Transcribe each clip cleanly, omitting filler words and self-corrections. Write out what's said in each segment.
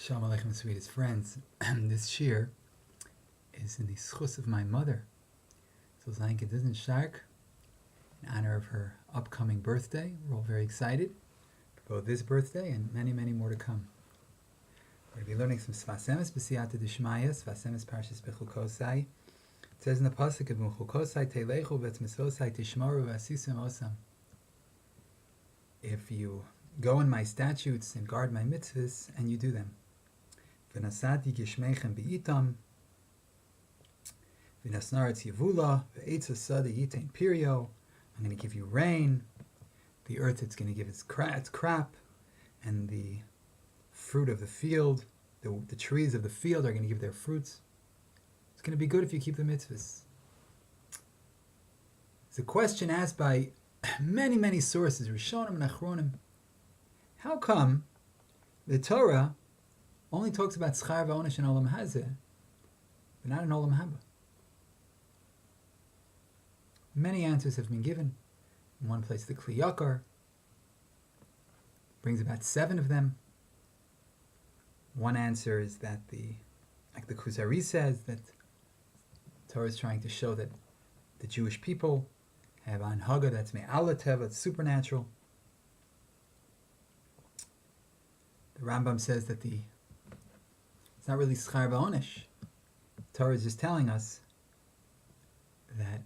Shalom Aleichem, sweetest friends. This shir is in the Sfas of my mother. So Zayin Kedizn Shark, in honor of her upcoming birthday. We're all very excited for both this birthday and many, many more to come. We're going to be learning some Sfas Emes B'siyata D'Shmaya, Sfas Emes Parshas Bechukosai. It says in the pasuk of Bechukosai Teilechu v'etzmisosai tishmaru v'asisem osam. If you go in my statutes and guard my mitzvahs, and you do them. V'nasati gishmeichem be'itam, v'nasnaretz yevula, v'etz asada yitain pirio. I'm going to give you rain. The earth, it's going to give its crop, and the fruit of the field, the trees of the field are going to give their fruits. It's going to be good if you keep the mitzvahs. It's a question asked by many, many sources, Rishonim and Achronim. How come the Torah only talks about Schar v'Onesh and Olam Hazeh, but not in Olam Haba? Many answers have been given. In one place, the Kli Yakar brings about 7 of them. One answer is that like the Kuzari says, that Torah is trying to show that the Jewish people have Anhaga, that's Me'ala Teva, it's supernatural. The Rambam says that it's not really Schar v'Onesh. Torah is just telling us that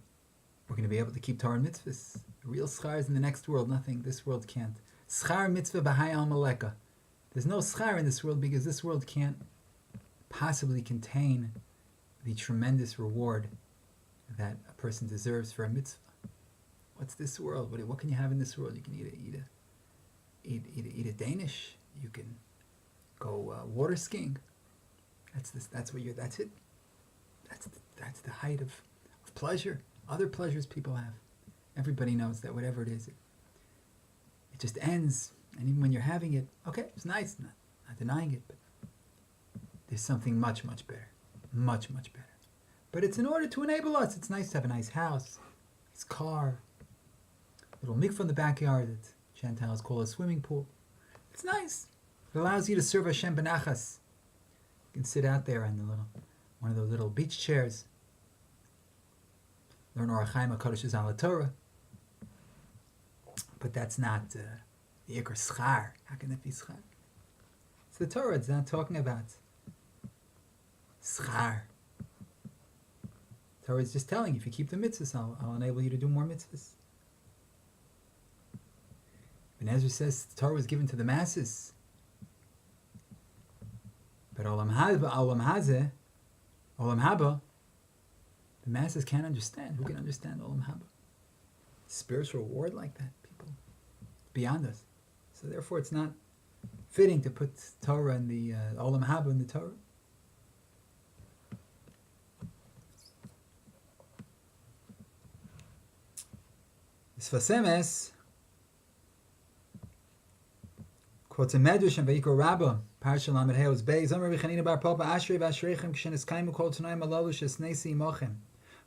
we're going to be able to keep Torah and mitzvahs. The real schar is in the next world, nothing this world can't. Schar mitzvah b'hai al maleka. There's no schar in this world because this world can't possibly contain the tremendous reward that a person deserves for a mitzvah. What's this world? What can you have in this world? You can eat a Danish. You can go water skiing. That's it. That's the height of pleasure. Other pleasures people have. Everybody knows that whatever it is, it just ends. And even when you're having it, okay, it's nice, not denying it, but there's something much, much better. Much, much better. But it's in order to enable us. It's nice to have a nice house, nice car, little mikvah in the backyard that Chantal's call a swimming pool. It's nice. It allows you to serve Hashem benachas. You can sit out there on one of those little beach chairs. Learn Orach Chaim HaKadosh Ala Torah. But that's not the Ikar Schar. How can that be Schar? It's the Torah. It's not talking about Schar. Torah is just telling you, if you keep the mitzvahs, I'll enable you to do more mitzvahs. And Ezra says the Torah was given to the masses. But Olam Hazeh, Olam Haba, the masses can't understand. Who can understand Olam Haba? Spiritual reward like that, people, beyond us. So therefore, it's not fitting to put Torah in the Olam Haba in the Torah. Sfas Emes quotes a medrash in Vayikra Rabbah, Parsha Lamed Heos Beis, Amar V'chanina bar Papa Ashrei v'Ashreichem k'sheneskaimu kol tanaim alalu shesnesi imochem.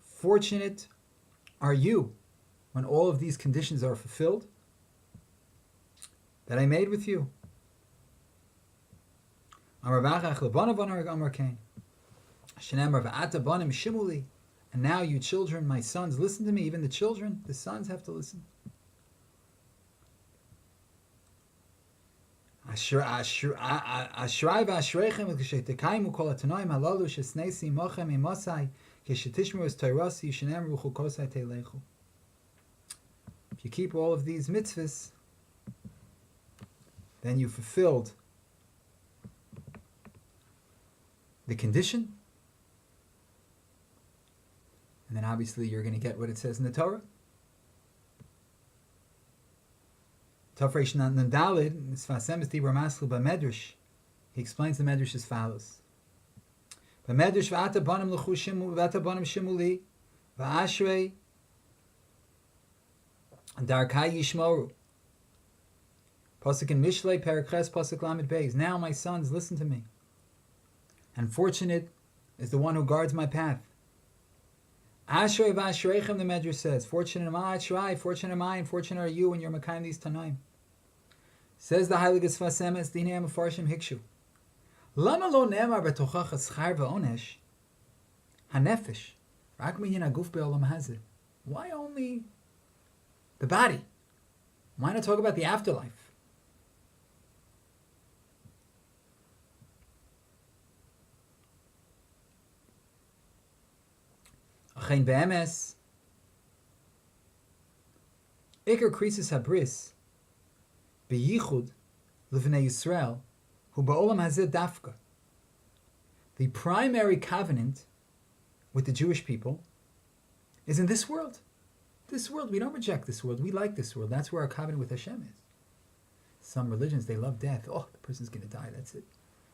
Fortunate are you when all of these conditions are fulfilled that I made with you. Amar v'achach lebanav amar kain. Shenemar v'ata banim shimuli. And now you children, my sons, listen to me. Even the children, the sons have to listen. Ashray v'ashreichem v'k'shetekaimu kol atanoim halalu shesnesi mochem imosai k'shetishmeru es toirasi shenem Bechukosai teilechu. If you keep all of these mitzvahs, then you fulfilled the condition, and then obviously you're going to get what it says in the Torah. Tafresh Nandalid, Sfas Emes Dibur Maslu B'Medrash. He explains the Medrash as follows: B'Medrash v'ata banim l'chu shimu v'ata banim shimuli v'ashrei darkai yishmoru. Pasuk in Mishlei Perikhes Pasuk Lamed Beis. Now my sons, listen to me. And fortunate is the one who guards my path. Ashrei v'ashreichem, the Medrash says, fortunate am I, Ashrai, fortunate am I, and fortunate are you when you're Mekayim these Tanaim. Says the Heilige Sfas Emes, Dinei HaMefarshim Hikshu. Lama lo ne'emar betochach haschar ve'onesh hanefesh rak minyan haguf be'olam hazeh? Why only the body? Why not talk about the afterlife? Achein be'emes Iker krisis habris beyichud l'vnei Yisrael hu ba'olam hazeh dafka. The primary covenant with the Jewish people is in this world. This world, we don't reject this world. We like this world. That's where our covenant with Hashem is. Some religions, they love death. Oh, the person's going to die. That's it.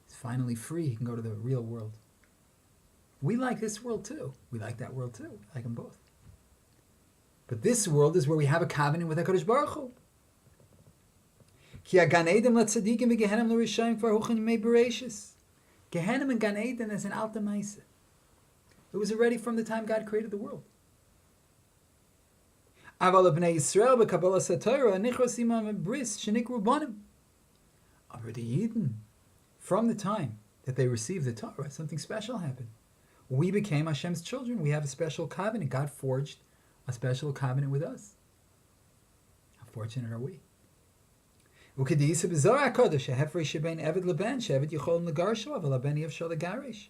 He's finally free. He can go to the real world. We like this world too. We like that world too. We like them both. But this world is where we have a covenant with HaKadosh Baruch Hu. Ki ha-Gan Eden la-tzadikim v'Gehenim l'Rishayim kvar huchan yimei bereishis. Gehenim and Gan Eden is an alta maisa. It was already from the time God created the world. Aval b'nei Yisrael b'Kabbalas HaTorah nichros imam bris shenikru banim. But the Yidden, from the time that they received the Torah, something special happened. We became Hashem's children. We have a special covenant. God forged a special covenant with us. How fortunate are we? Ukedisa b'Zohar HaKadosh ha'hefrei shebein eved leben she'eved yichol l'garsho aval haben yivshol l'garish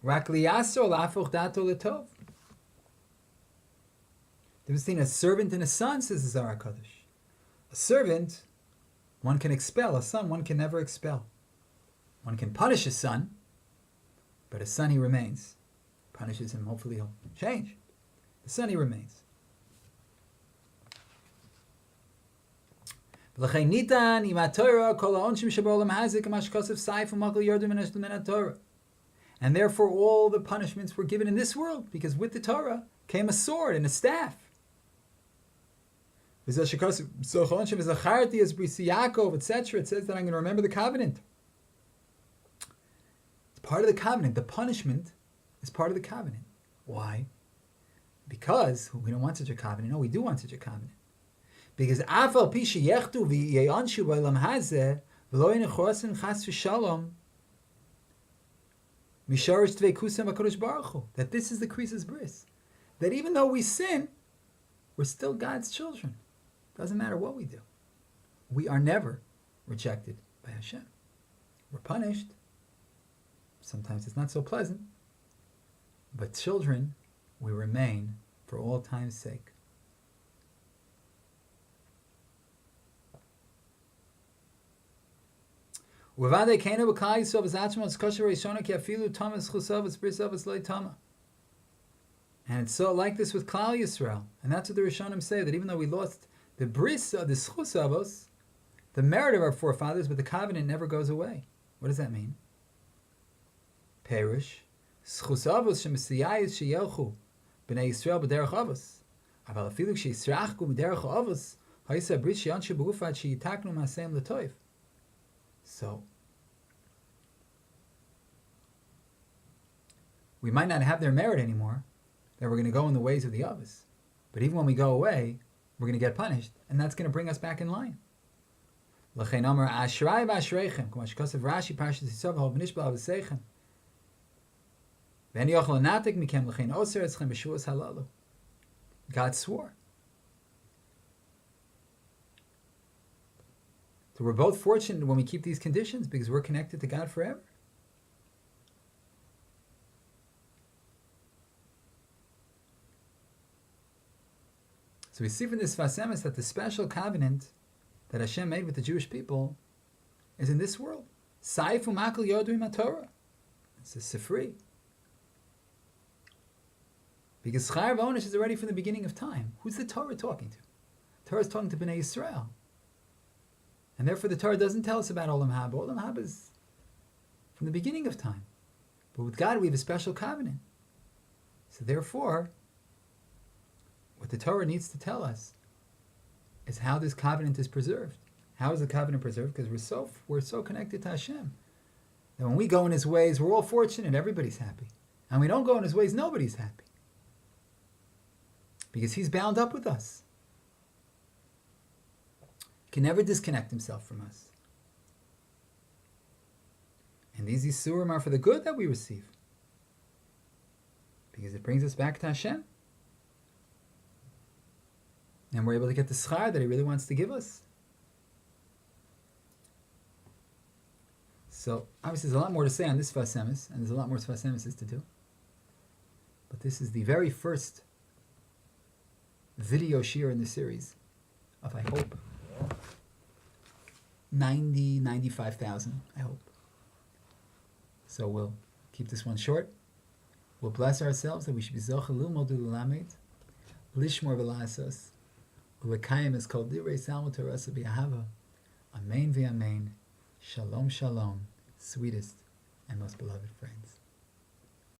rak liyaso la'afoch dato l'tov. There was between a servant and a son, says the Zohar HaKadosh. A servant, one can expel. A son, one can never expel. One can punish a son, but a son, he remains. Punishes him, hopefully he'll change. The son, he remains. And therefore all the punishments were given in this world, because with the Torah came a sword and a staff. Etc. It says that I'm going to remember the covenant. It's part of the covenant. The punishment is part of the covenant. Why? Because we don't want such a covenant. No, we do want such a covenant. Because that this is the krisis bris. That even though we sin, we're still God's children. Doesn't matter what we do. We are never rejected by Hashem. We're punished. Sometimes it's not so pleasant. But children, we remain for all time's sake. And it's so like this with Klal Yisrael. And that's what the Rishonim say, that even though we lost the bris, the schus avos, the merit of our forefathers, but the covenant never goes away. What does that mean? Perish, schus avos shemesiyayis sheyelchu b'nei Yisrael b'derech avos. Aval afilu she'yisrachku b'derech avos, ha'yisa bris she'yanshu b'gufat she'itaknu ma'asem l'toiv. So, we might not have their merit anymore, that we're going to go in the ways of the others. But even when we go away, we're going to get punished, and that's going to bring us back in line. L'chein amar ashray v'ashreichem, k'ma shekasav Rashi parshas Yisrael v'hol v'nishbal v'seichem. V'en yochel natik mikem l'chein oser etzchem b'shuas halalu. God swore. So we're both fortunate when we keep these conditions because we're connected to God forever. So we see from this Sfas Emes that the special covenant that Hashem made with the Jewish people is in this world. Saifu makal yodu im Torah. It's a sifri. Because Schar v'Onish is already from the beginning of time. Who's the Torah talking to? The Torah is talking to Bnei Yisrael. And therefore the Torah doesn't tell us about Olam Haba. Olam Haba is from the beginning of time. But with God we have a special covenant. So therefore, what the Torah needs to tell us is how this covenant is preserved. How is the covenant preserved? Because we're so connected to Hashem that when we go in His ways, we're all fortunate, everybody's happy. And we don't go in His ways, nobody's happy. Because He's bound up with us. He can never disconnect Himself from us. And these Yisurim are for the good that we receive. Because it brings us back to Hashem. And we're able to get the schar that He really wants to give us. So, obviously there's a lot more to say on this Sfas Emes, and there's a lot more Sfas Emes to do. But this is the very first video shir in the series of, I hope, 95,000, I hope. So we'll keep this one short. We'll bless ourselves that we should be zocheh lilmod u'lelamed, lishmor v'la'asos, u'lekayim es kol divrei salmo Torah b'ahava. Amen v'amen. Shalom, shalom, sweetest and most beloved friends.